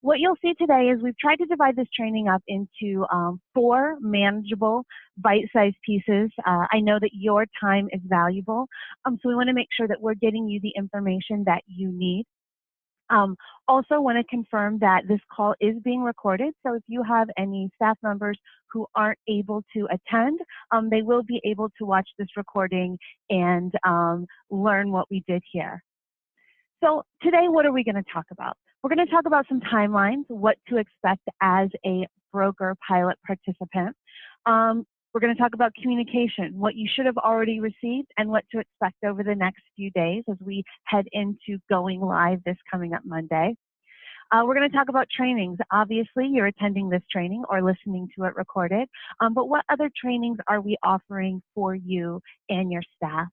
What you'll see today is we've tried to divide this training up into 4 manageable, bite-sized pieces. I know that your time is valuable, so we want to make sure that we're getting you the information that you need. Also want to confirm that this call is being recorded, so if you have any staff members who aren't able to attend, they will be able to watch this recording and learn what we did here. So today, what are we going to talk about? We're going to talk about some timelines, what to expect as a broker pilot participant. We're going to talk about communication, what you should have already received and what to expect over the next few days as we head into going live this coming up Monday. We're going to talk about trainings. Obviously, you're attending this training or listening to it recorded, but what other trainings are we offering for you and your staff?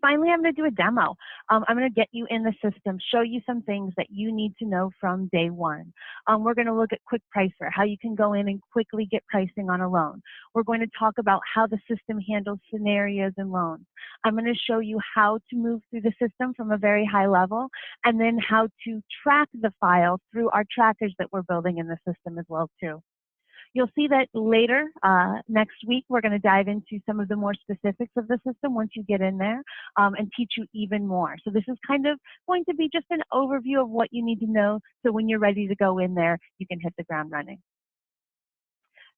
Finally, I'm going to do a demo. I'm going to get you in the system, show you some things that you need to know from day one. We're going to look at Quick Pricer, how you can go in and quickly get pricing on a loan. We're going to talk about how the system handles scenarios and loans. I'm going to show you how to move through the system from a very high level, and then how to track the file through our trackers that we're building in the system as well too. You'll see that later next week, we're going to dive into some of the more specifics of the system once you get in there and teach you even more. So this is kind of going to be just an overview of what you need to know so when you're ready to go in there, you can hit the ground running.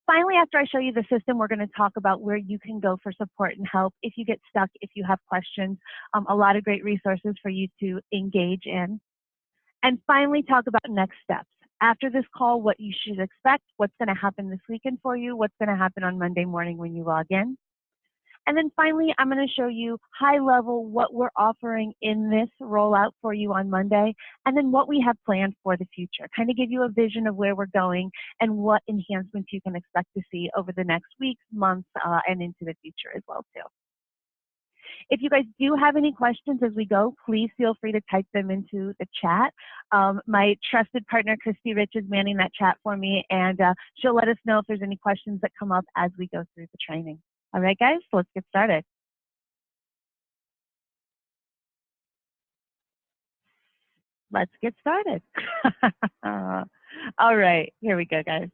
Finally, after I show you the system, we're going to talk about where you can go for support and help if you get stuck, if you have questions, a lot of great resources for you to engage in. And finally, talk about next steps. After this call, what you should expect, what's going to happen this weekend for you, what's going to happen on Monday morning when you log in. And then finally, I'm going to show you high level what we're offering in this rollout for you on Monday, and then what we have planned for the future. Kind of give you a vision of where we're going and what enhancements you can expect to see over the next weeks, months, and into the future as well too. If you guys do have any questions as we go, please feel free to type them into the chat. My trusted partner, Christy Rich, is manning that chat for me, and she'll let us know if there's any questions that come up as we go through the training. All right, guys, let's get started. Let's get started. All right, here we go, guys.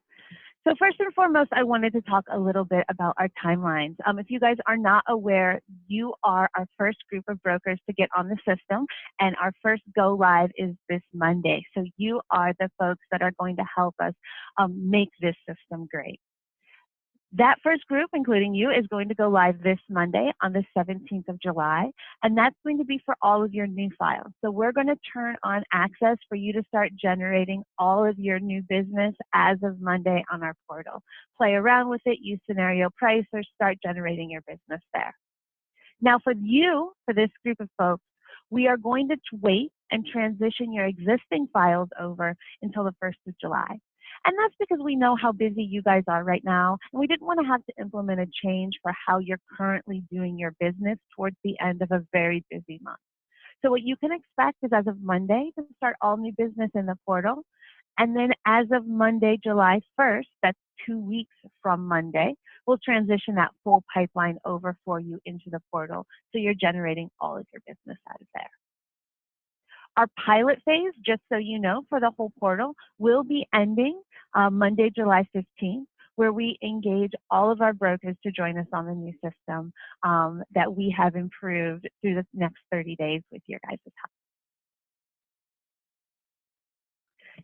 So first and foremost, I wanted to talk a little bit about our timelines. If you guys are not aware, you are our first group of brokers to get on the system, and our first go live is this Monday. So you are the folks that are going to help us make this system great. That first group, including you, is going to go live this Monday on the 17th of July, and that's going to be for all of your new files. So we're going to turn on access for you to start generating all of your new business as of Monday on our portal. Play around with it, use scenario price, or start generating your business there. Now for you, for this group of folks, we are going to wait and transition your existing files over until the 1st of July. And that's because we know how busy you guys are right now, and we didn't want to have to implement a change for how you're currently doing your business towards the end of a very busy month. So what you can expect is as of Monday to start all new business in the portal, and then as of Monday, July 1st, that's 2 weeks from Monday, we'll transition that full pipeline over for you into the portal, so you're generating all of your business out of there. Our pilot phase, just so you know, for the whole portal will be ending Monday, July 15th, where we engage all of our brokers to join us on the new system that we have improved through the next 30 days with your guys' help.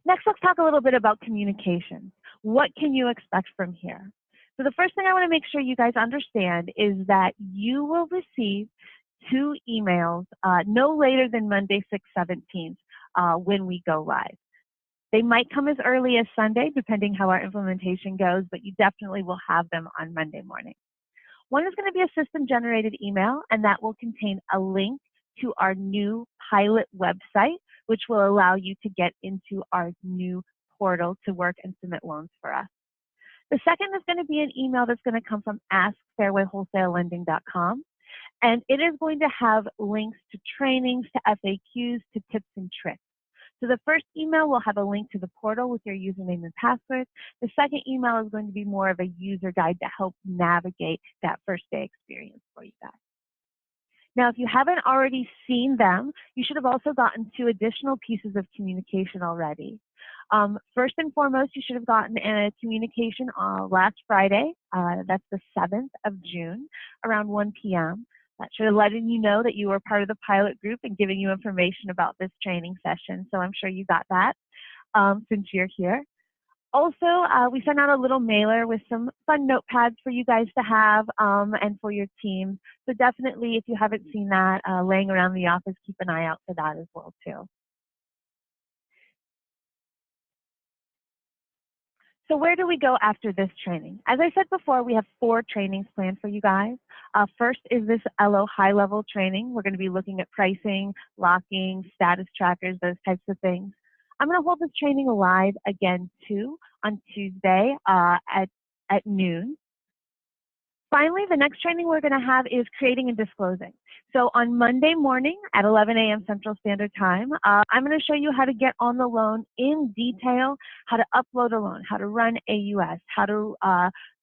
Next, let's talk a little bit about communications. What can you expect from here? So the first thing I want to make sure you guys understand is that you will receive 2 emails no later than Monday, 6/17 when we go live. They might come as early as Sunday, depending how our implementation goes, but you definitely will have them on Monday morning. One is going to be a system-generated email, and that will contain a link to our new pilot website, which will allow you to get into our new portal to work and submit loans for us. The second is going to be an email that's going to come from askfairwaywholesalelending.com. And it is going to have links to trainings, to FAQs, to tips and tricks. So the first email will have a link to the portal with your username and password. The second email is going to be more of a user guide to help navigate that first day experience for you guys. Now, if you haven't already seen them, you should have also gotten 2 additional pieces of communication already. First and foremost, you should have gotten a communication last Friday. That's the 7th of June, around 1 p.m. That should have letting you know that you were part of the pilot group and giving you information about this training session. So I'm sure you got that since you're here. Also, we sent out a little mailer with some fun notepads for you guys to have and for your team. So definitely, if you haven't seen that laying around the office, keep an eye out for that as well too. So where do we go after this training? As I said before, we have 4 trainings planned for you guys. First is this LO high-level training. We're going to be looking at pricing, locking, status trackers, those types of things. I'm going to hold this training live again too on Tuesday at noon. Finally, the next training we're going to have is creating and disclosing. So on Monday morning at 11 a.m. Central Standard Time, I'm going to show you how to get on the loan in detail, how to upload a loan, how to run AUS, how to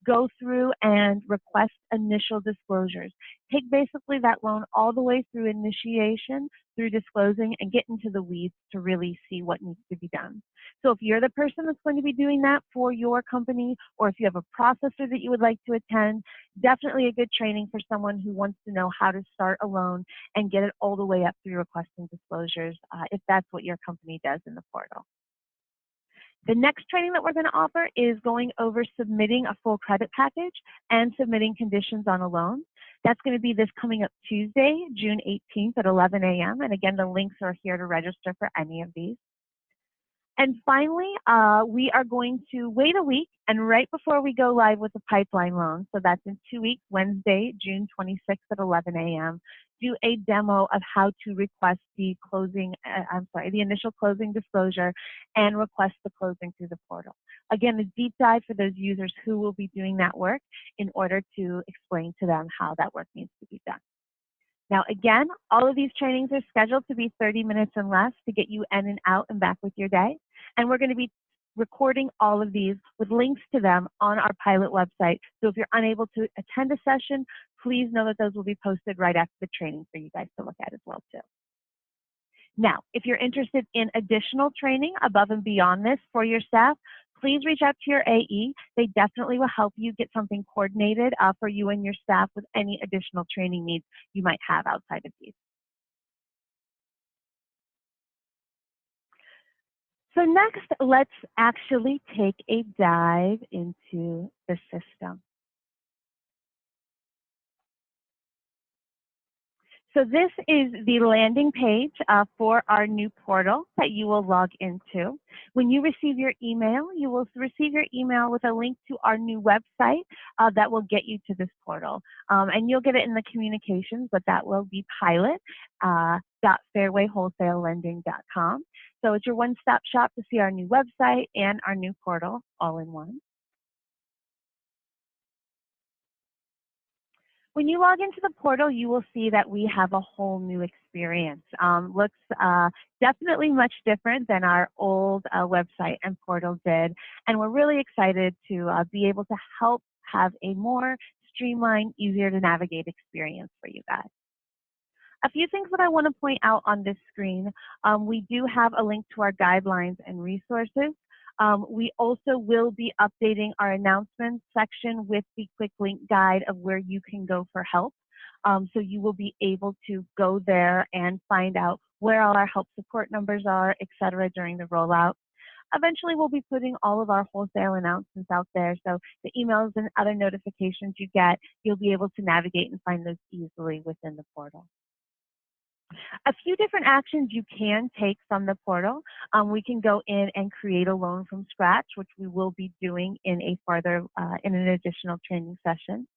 go through and request initial disclosures. Take basically that loan all the way through initiation, through disclosing, and get into the weeds to really see what needs to be done. So if you're the person that's going to be doing that for your company, or if you have a processor that you would like to attend, definitely a good training for someone who wants to know how to start a loan and get it all the way up through requesting disclosures if that's what your company does in the portal. The next training that we're going to offer is going over submitting a full credit package and submitting conditions on a loan. That's going to be this coming up Tuesday, June 18th at 11 a.m. And again, the links are here to register for any of these. And finally, we are going to wait a week, and right before we go live with the pipeline loan, so that's in 2 weeks, Wednesday, June 26th at 11 a.m., do a demo of how to request the the initial closing disclosure and request the closing through the portal. Again, a deep dive for those users who will be doing that work in order to explain to them how that work needs to be done. Now, again, all of these trainings are scheduled to be 30 minutes and less to get you in and out and back with your day. And we're going to be recording all of these with links to them on our pilot website. So if you're unable to attend a session, please know that those will be posted right after the training for you guys to look at as well too. Now, if you're interested in additional training above and beyond this for your staff, please reach out to your AE. They definitely will help you get something coordinated for you and your staff with any additional training needs you might have outside of these. So next, let's actually take a dive into the system. So this is the landing page for our new portal that you will log into. When you receive your email, you will receive your email with a link to our new website that will get you to this portal. And you'll get it in the communications, but that will be pilot.fairwaywholesalelending.com. So it's your one-stop shop to see our new website and our new portal all in one. When you log into the portal, you will see that we have a whole new experience. Looks definitely much different than our old website and portal did. And we're really excited to be able to help have a more streamlined, easier to navigate experience for you guys. A few things that I want to point out on this screen. We do have a link to our guidelines and resources. We also will be updating our announcements section with the quick link guide of where you can go for help. So you will be able to go there and find out where all our help support numbers are, et cetera, during the rollout. Eventually, we'll be putting all of our wholesale announcements out there. So the emails and other notifications you get, you'll be able to navigate and find those easily within the portal. A few different actions you can take from the portal. We can go in and create a loan from scratch, which we will be doing in in an additional training session.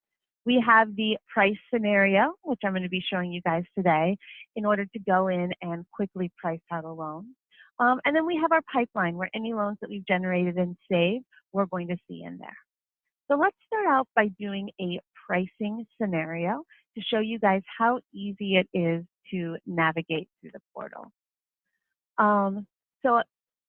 We have the price scenario, which I'm going to be showing you guys today, in order to go in and quickly price out a loan. And then we have our pipeline, where any loans that we've generated and saved, we're going to see in there. So let's start out by doing a pricing scenario to show you guys how easy it is to navigate through the portal. So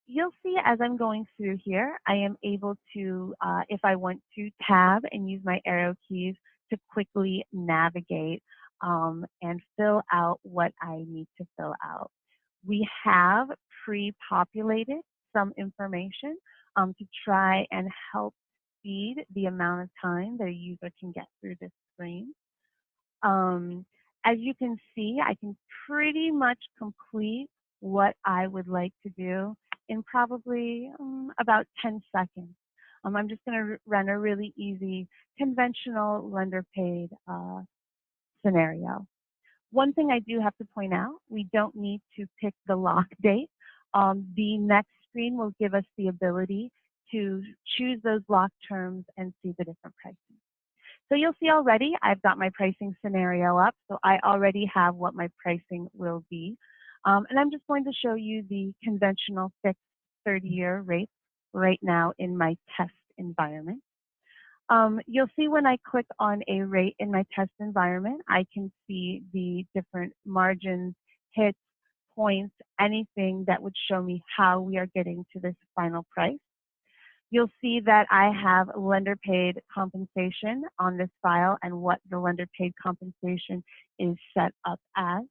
you'll see as I'm going through here, I am able to, if I want to tab and use my arrow keys to quickly navigate and fill out what I need to fill out. We have pre-populated some information to try and help speed the amount of time that a user can get through this screen. Um, as you can see, I can pretty much complete what I would like to do in probably about 10 seconds. I'm just going to run a really easy conventional lender paid scenario. One thing I do have to point out, we don't need to pick the lock date. The next screen will give us the ability to choose those lock terms and see the different pricing. So you'll see already I've got my pricing scenario up, so I already have what my pricing will be. And I'm just going to show you the conventional fixed 30-year rate right now in my test environment. You'll see when I click on a rate in my test environment, I can see the different margins, hits, points, anything that would show me how we are getting to this final price. You'll see that I have lender paid compensation on this file and what the lender paid compensation is set up as.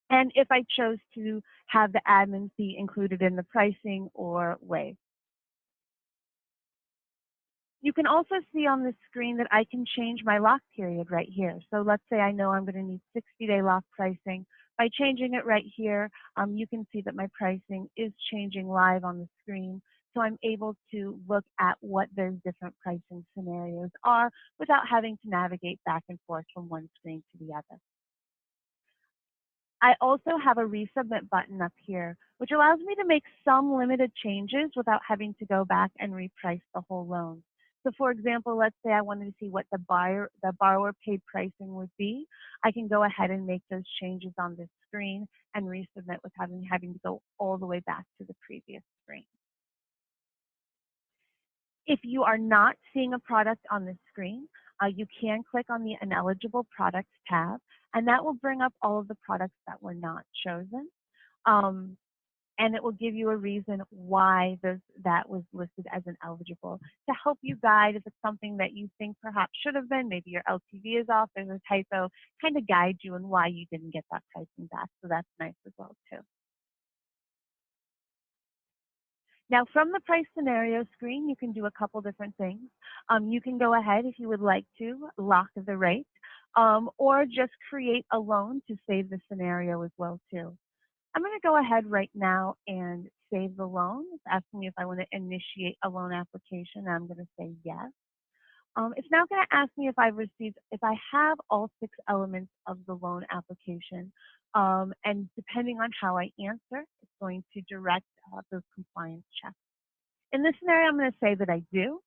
And if I chose to have the admin fee included in the pricing or waived. You can also see on the screen that I can change my lock period right here. So let's say I know I'm going to need 60-day lock pricing. By changing it right here, you can see that my pricing is changing live on the screen. So I'm able to look at what those different pricing scenarios are without having to navigate back and forth from one screen to the other. I also have a resubmit button up here, which allows me to make some limited changes without having to go back and reprice the whole loan. So for example, let's say I wanted to see what the borrower paid pricing would be. I can go ahead and make those changes on this screen and resubmit without having to go all the way back to the previous screen. If you are not seeing a product on the screen, you can click on the Ineligible Products tab, and that will bring up all of the products that were not chosen. And it will give you a reason why that was listed as ineligible to help you guide if it's something that you think perhaps should have been, maybe your LTV is off, there's a typo, kind of guide you in why you didn't get that pricing back. So that's nice as well too. Now from the price scenario screen, you can do a couple different things. You can go ahead if you would like to lock the rate or just create a loan to save the scenario as well too. I'm going to go ahead right now and save the loan. It's asking me if I want to initiate a loan application. I'm going to say yes. It's now going to ask me if I have all 6 elements of the loan application. And depending on how I answer, it's going to direct those compliance checks. In this scenario, I'm going to say that I do.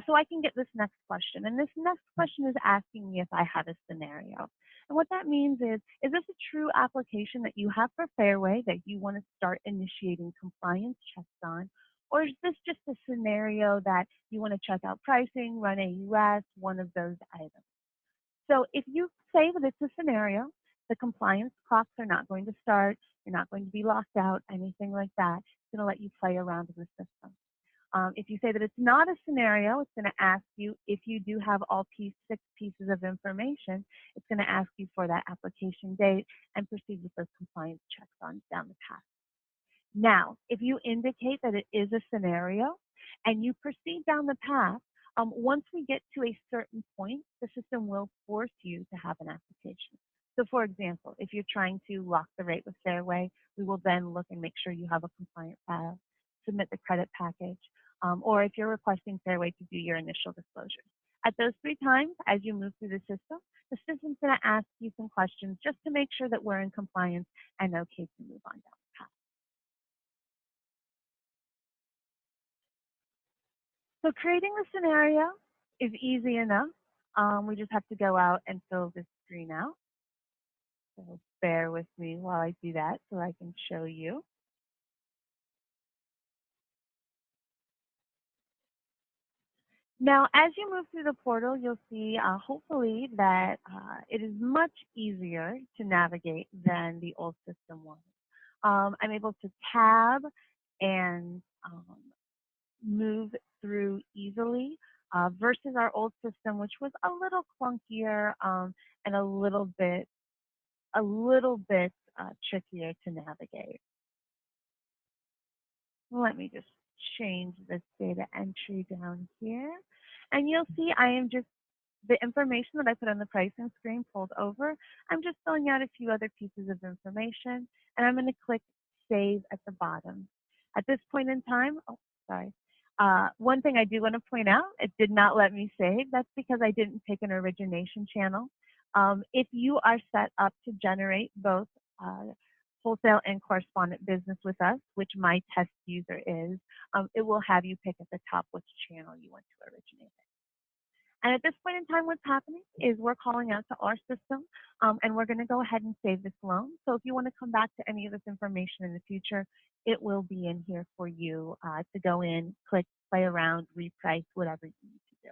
So I can get this next question. And this next question is asking me if I have a scenario. And what that means is this a true application that you have for Fairway that you want to start initiating compliance checks on? Or is this just a scenario that you want to check out pricing, run AUS, one of those items? So if you say that it's a scenario, the compliance clocks are not going to start, you're not going to be locked out, anything like that. It's going to let you play around in the system. If you say that it's not a scenario, it's going to ask you if you do have all 6 pieces of information, it's going to ask you for that application date and proceed with those compliance checks on down the path. Now, if you indicate that it is a scenario and you proceed down the path, once we get to a certain point, the system will force you to have an application. So for example, if you're trying to lock the rate with Fairway, we will then look and make sure you have a compliant file, submit the credit package, or if you're requesting Fairway to do your initial disclosures. At those 3 times, as you move through the system's going to ask you some questions just to make sure that we're in compliance and okay to move on down the path. So creating the scenario is easy enough. We just have to go out and fill this screen out. So bear with me while I do that so I can show you. Now, as you move through the portal, you'll see hopefully that it is much easier to navigate than the old system was. I'm able to tab and move through easily versus our old system, which was a little clunkier and a little bit trickier to navigate. Let me just change this data entry down here. And you'll see I am just, the information that I put on the pricing screen pulled over. I'm just filling out a few other pieces of information, and I'm going to click Save at the bottom. At this point in time, oh, sorry. One thing I do want to point out, it did not let me save. That's because I didn't pick an origination channel. If you are set up to generate both wholesale and correspondent business with us, which my test user is, it will have you pick at the top which channel you want to originate. And at this point in time, what's happening is we're calling out to our system, and we're going to go ahead and save this loan. So if you want to come back to any of this information in the future, it will be in here for you to go in, click, play around, reprice, whatever you need to do.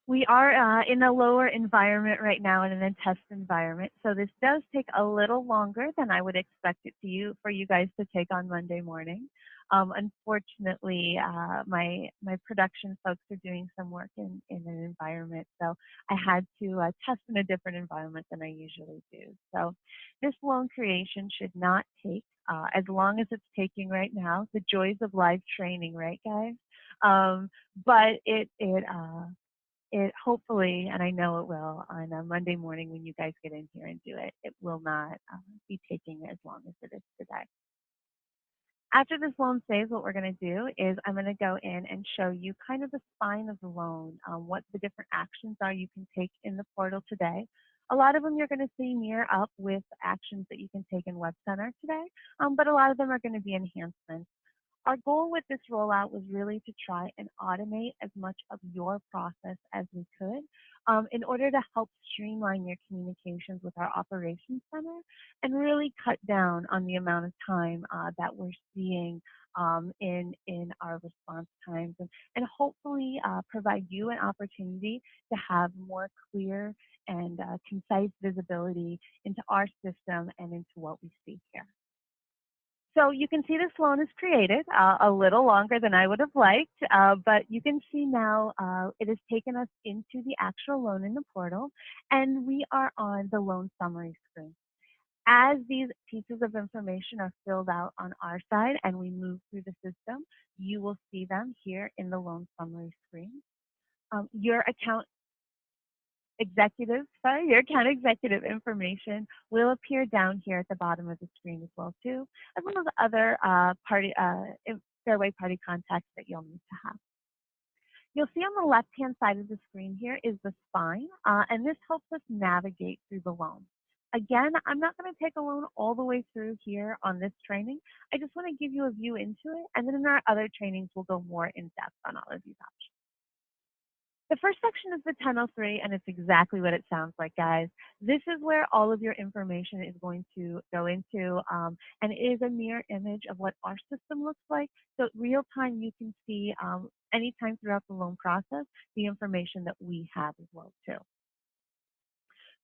We are in a lower environment right now and in a test environment, so this does take a little longer than I would expect it for you guys to take on Monday morning. Unfortunately, my production folks are doing some work in an environment, so I had to test in a different environment than I usually do. So this loan creation should not take as long as it's taking right now. The joys of live training, right, guys? But it hopefully, and I know it will, on a Monday morning when you guys get in here and do it, it will not be taking as long as it is today. After this loan saves, what we're going to do is I'm going to go in and show you kind of the spine of the loan, what the different actions are you can take in the portal today. A lot of them you're going to see mirror up with actions that you can take in Web Center today, but a lot of them are going to be enhancements. Our goal with this rollout was really to try and automate as much of your process as we could in order to help streamline your communications with our operations center and really cut down on the amount of time that we're seeing in our response times and hopefully provide you an opportunity to have more clear and concise visibility into our system and into what we see here. So you can see this loan is created a little longer than I would have liked, but you can see now it has taken us into the actual loan in the portal, and we are on the loan summary screen. As these pieces of information are filled out on our side and we move through the system, you will see them here in the loan summary screen. Your account executive information will appear down here at the bottom of the screen as well too, as well as other Fairway party contacts that you'll need to have. You'll see on the left-hand side of the screen here is the spine, and this helps us navigate through the loan. Again, I'm not going to take a loan all the way through here on this training. I just want to give you a view into it, and then in our other trainings, we'll go more in depth on all of these options. The first section is the 1003, and it's exactly what it sounds like, guys. This is where all of your information is going to go into, and it is a mirror image of what our system looks like. So real time, you can see anytime throughout the loan process, the information that we have as well, too.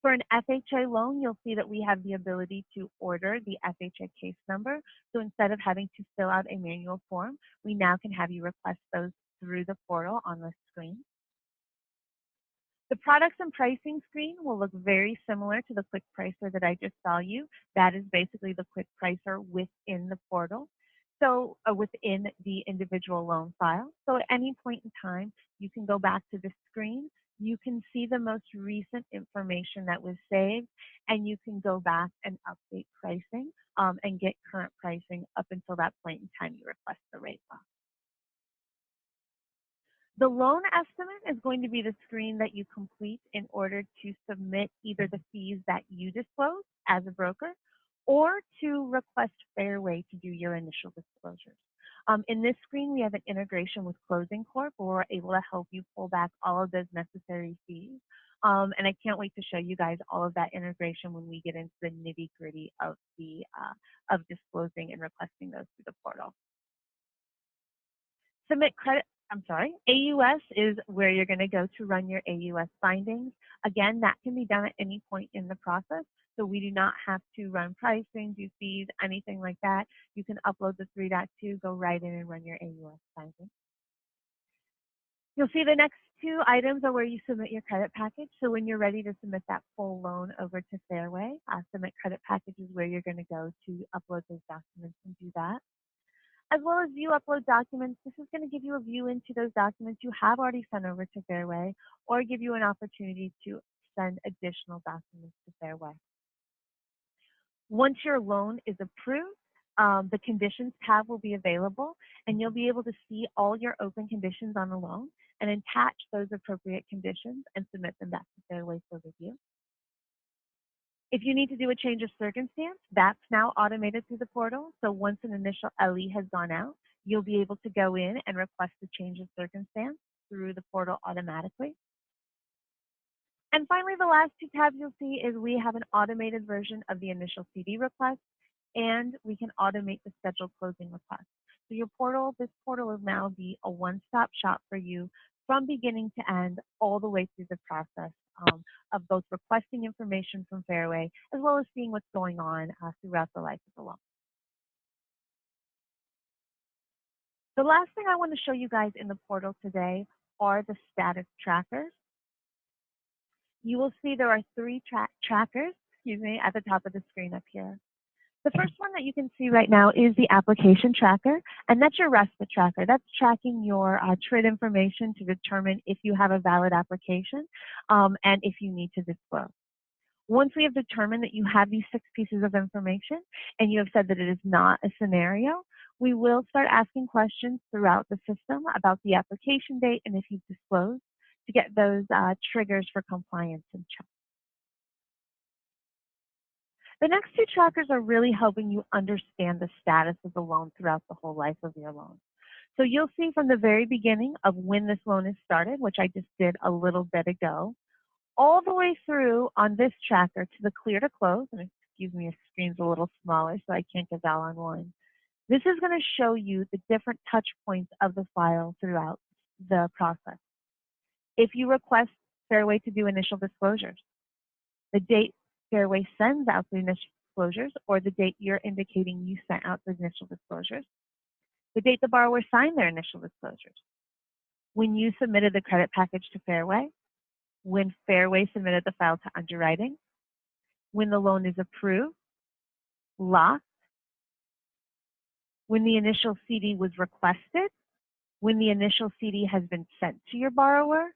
For an FHA loan, you'll see that we have the ability to order the FHA case number. So instead of having to fill out a manual form, we now can have you request those through the portal on the screen. The products and pricing screen will look very similar to the quick pricer that I just saw you. That is basically the quick pricer within the portal. So within the individual loan file. So at any point in time, you can go back to the screen. You can see the most recent information that was saved, and you can go back and update pricing and get current pricing up until that point in time you request the rate lock. The loan estimate is going to be the screen that you complete in order to submit either the fees that you disclose as a broker or to request Fairway to do your initial disclosures. In this screen, we have an integration with Closing Corp where we're able to help you pull back all of those necessary fees. And I can't wait to show you guys all of that integration when we get into the nitty-gritty of disclosing and requesting those through the portal. Submit credit. AUS is where you're going to go to run your AUS findings. Again, that can be done at any point in the process, so we do not have to run pricing, do fees, anything like that. You can upload the 3.2, go right in and run your AUS findings. You'll see the next two items are where you submit your credit package. So when you're ready to submit that full loan over to Fairway, submit credit package is where you're going to go to upload those documents and do that. As well as view upload documents, this is going to give you a view into those documents you have already sent over to Fairway, or give you an opportunity to send additional documents to Fairway. Once your loan is approved, the conditions tab will be available, and you'll be able to see all your open conditions on the loan and attach those appropriate conditions and submit them back to Fairway for review. If you need to do a change of circumstance, that's now automated through the portal. So once an initial LE has gone out, you'll be able to go in and request a change of circumstance through the portal automatically. And finally, the last two tabs you'll see is we have an automated version of the initial CD request, and we can automate the scheduled closing request. So this portal will now be a one-stop shop for you from beginning to end, all the way through the process of both requesting information from Fairway, as well as seeing what's going on throughout the life of the loan. The last thing I want to show you guys in the portal today are the status trackers. You will see there are three trackers, at the top of the screen up here. The first one that you can see right now is the application tracker, and that's your RESPA tracker. That's tracking your TRID information to determine if you have a valid application and if you need to disclose. Once we have determined that you have these 6 pieces of information and you have said that it is not a scenario, we will start asking questions throughout the system about the application date and if you've disclosed to get those triggers for compliance and check. The next two trackers are really helping you understand the status of the loan throughout the whole life of your loan. So you'll see from the very beginning of when this loan is started, which I just did a little bit ago, all the way through on this tracker to the clear to close, and excuse me, the screen's a little smaller so I can't get that on one. This is going to show you the different touch points of the file throughout the process. If you request Fairway to do initial disclosures, the date Fairway sends out the initial disclosures, or the date you're indicating you sent out the initial disclosures, the date the borrower signed their initial disclosures, when you submitted the credit package to Fairway, when Fairway submitted the file to underwriting, when the loan is approved, locked, when the initial CD was requested, when the initial CD has been sent to your borrower,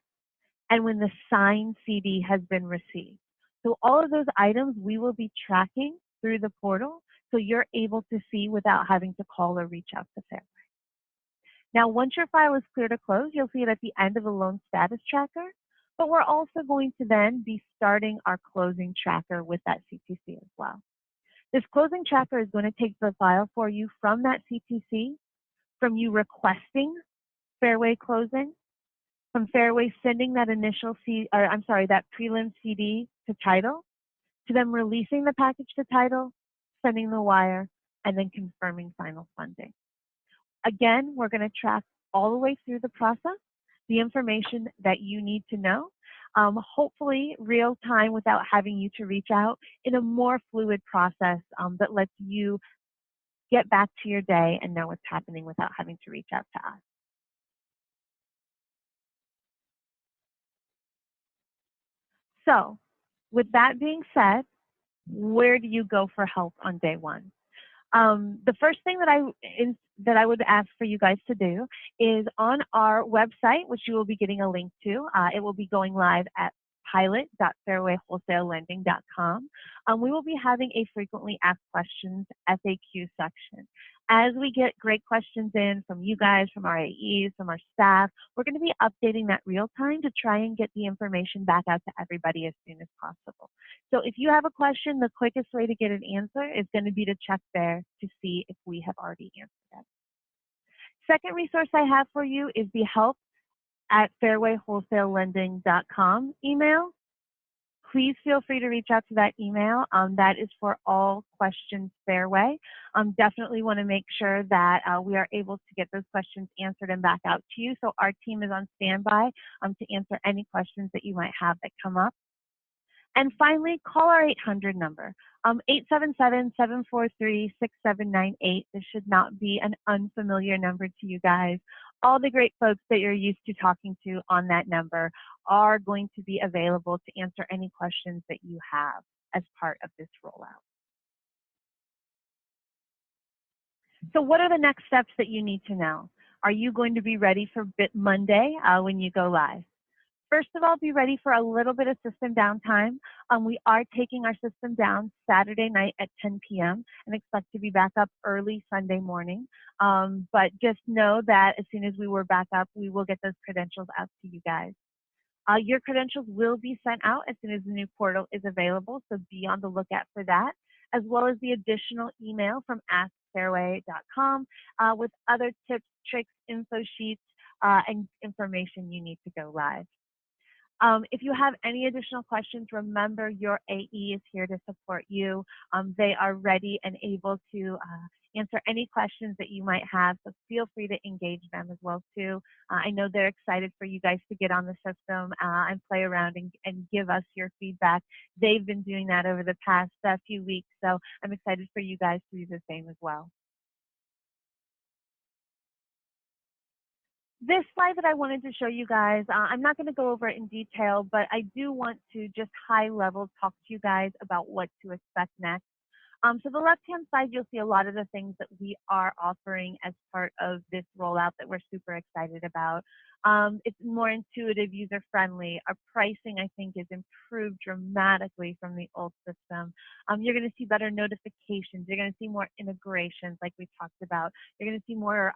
and when the signed CD has been received. So all of those items we will be tracking through the portal so you're able to see without having to call or reach out to Fairway. Now, once your file is clear to close, you'll see it at the end of the loan status tracker, but we're also going to then be starting our closing tracker with that CTC as well. This closing tracker is going to take the file for you from that CTC, from you requesting Fairway closing, from Fairway sending that that prelim CD to title, to them releasing the package to title, sending the wire, and then confirming final funding. Again, we're going to track all the way through the process, the information that you need to know, hopefully real time without having you to reach out, in a more fluid process that lets you get back to your day and know what's happening without having to reach out to us. So, with that being said, where do you go for help on day one? The first thing that I would ask for you guys to do is on our website, which you will be getting a link to. It will be going live at pilot.fairwaywholesalelending.com. We will be having a frequently asked questions FAQ section. As we get great questions in from you guys, from our AEs, from our staff, we're going to be updating that real time to try and get the information back out to everybody as soon as possible. So if you have a question, the quickest way to get an answer is going to be to check there to see if we have already answered it. Second resource I have for you is the help@fairwaywholesalelending.com email. Please feel free to reach out to that email. That is for all questions Fairway. Definitely want to make sure that we are able to get those questions answered and back out to you. So our team is on standby to answer any questions that you might have that come up. And finally, call our 800 number, 877-743-6798. This should not be an unfamiliar number to you guys. all the great folks that you're used to talking to on that number are going to be available to answer any questions that you have as part of this rollout. So what are the next steps that you need to know? Are you going to be ready for Monday when you go live? First of all, be ready for a little bit of system downtime. We are taking our system down Saturday night at 10 p.m. and expect to be back up early Sunday morning. But just know that as soon as we're back up, we will get those credentials out to you guys. Your credentials will be sent out as soon as the new portal is available, so be on the lookout for that, as well as the additional email from askfairway.com with other tips, tricks, info sheets, and information you need to go live. If you have any additional questions, remember your AE is here to support you. They are ready and able to answer any questions that you might have, so feel free to engage them as well too. I know they're excited for you guys to get on the system and play around and give us your feedback. They've been doing that over the past few weeks, so I'm excited for you guys to do the same as well. This slide that I wanted to show you guys, I'm not going to go over it in detail, but I do want to just high level talk to you guys about what to expect next. So the left-hand side, you'll see a lot of the things that we are offering as part of this rollout that we're super excited about. It's more intuitive, user-friendly. Our pricing, I think, is improved dramatically from the old system. You're going to see better notifications. You're going to see more integrations like we talked about. You're going to see more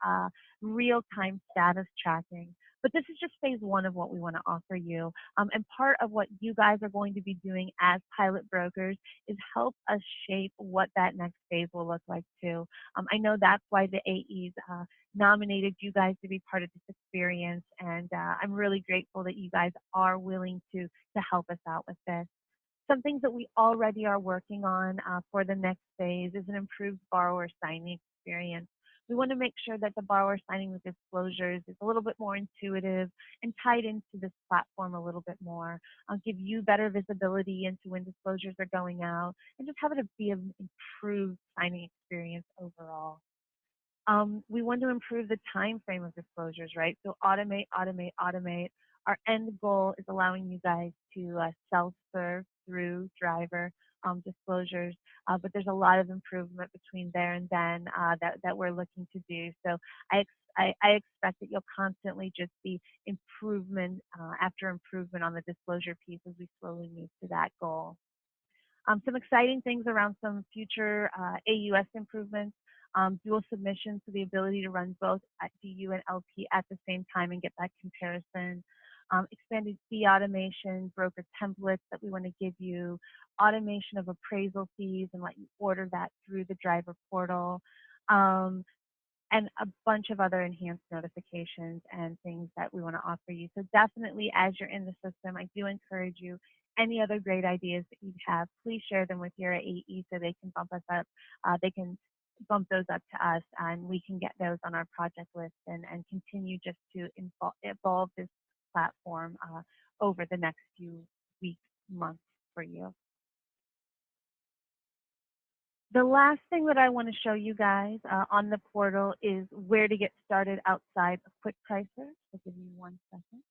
real-time status tracking. But this is just phase one of what we want to offer you. And part of what you guys are going to be doing as pilot brokers is help us shape what that next phase will look like too. I know that's why the AEs nominated you guys to be part of this experience, and I'm really grateful that you guys are willing to help us out with this. Some things that we already are working on for the next phase is an improved borrower signing experience. We want to make sure that the borrower signing the disclosures is a little bit more intuitive and tied into this platform a little bit more. I'll give you better visibility into when disclosures are going out and just have it be an improved signing experience overall. We want to improve the time frame of disclosures, right? So automate, automate, automate. Our end goal is allowing you guys to self-serve through driver disclosures, but there's a lot of improvement between there and then that we're looking to do. So I expect that you'll constantly just see improvement after improvement on the disclosure piece as we slowly move to that goal. Some exciting things around some future AUS improvements. Dual submissions, so the ability to run both at DU and LP at the same time and get that comparison. Expanded fee automation, broker templates that we want to give you, automation of appraisal fees and let you order that through the driver portal, and a bunch of other enhanced notifications and things that we want to offer you. So definitely as you're in the system, I do encourage you, any other great ideas that you have, please share them with your AE so they can bump us up. They can bump those up to us and we can get those on our project list and continue just to evolve this platform over the next few weeks, months for you. The last thing that I want to show you guys on the portal is where to get started outside of Quick Pricer. So give me 1 second.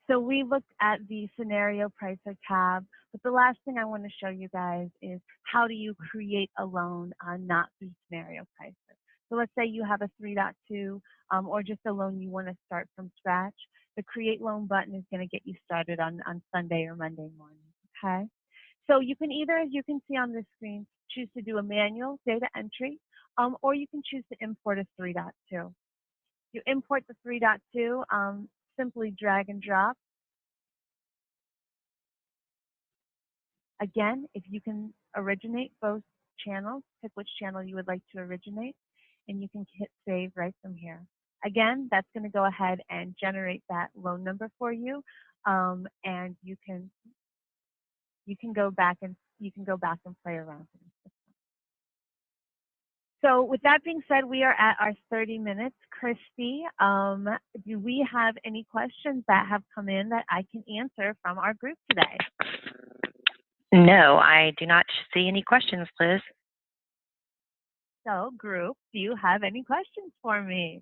So we looked at the scenario pricer tab, but the last thing I want to show you guys is how do you create a loan not through scenario pricer. So let's say you have a 3.2 or just a loan you want to start from scratch. The create loan button is going to get you started on Sunday or Monday morning, okay? So you can either, as you can see on this screen, choose to do a manual data entry, or you can choose to import a 3.2. You import the 3.2, simply drag and drop. Again, if you can originate both channels, pick which channel you would like to originate, and you can hit save right from here. Again, that's going to go ahead and generate that loan number for you, and you can go back and play around with it. So with that being said, we are at our 30 minutes. Christy, do we have any questions that have come in that I can answer from our group today? No, I do not see any questions, Liz. So, group, do you have any questions for me?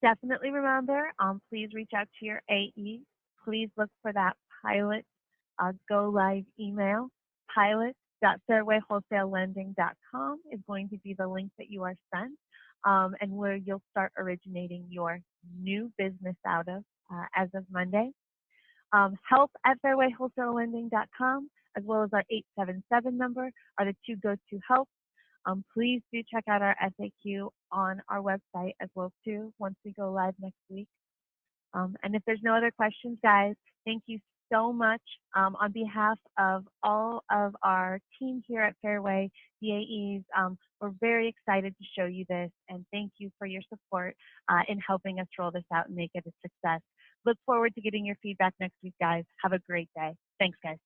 Definitely remember, please reach out to your AE. Please look for that pilot go live email. Pilot.fairwaywholesalelending.com is going to be the link that you are sent, and where you'll start originating your new business out of as of Monday. Help at fairwaywholesalelending.com, as well as our 877 number, are the two go-to help. Please do check out our FAQ on our website as well too once we go live next week. And if there's no other questions, guys, thank you so much. On behalf of all of our team here at Fairway, the AEs, we're very excited to show you this, and thank you for your support in helping us roll this out and make it a success. Look forward to getting your feedback next week, guys. Have a great day. Thanks, guys.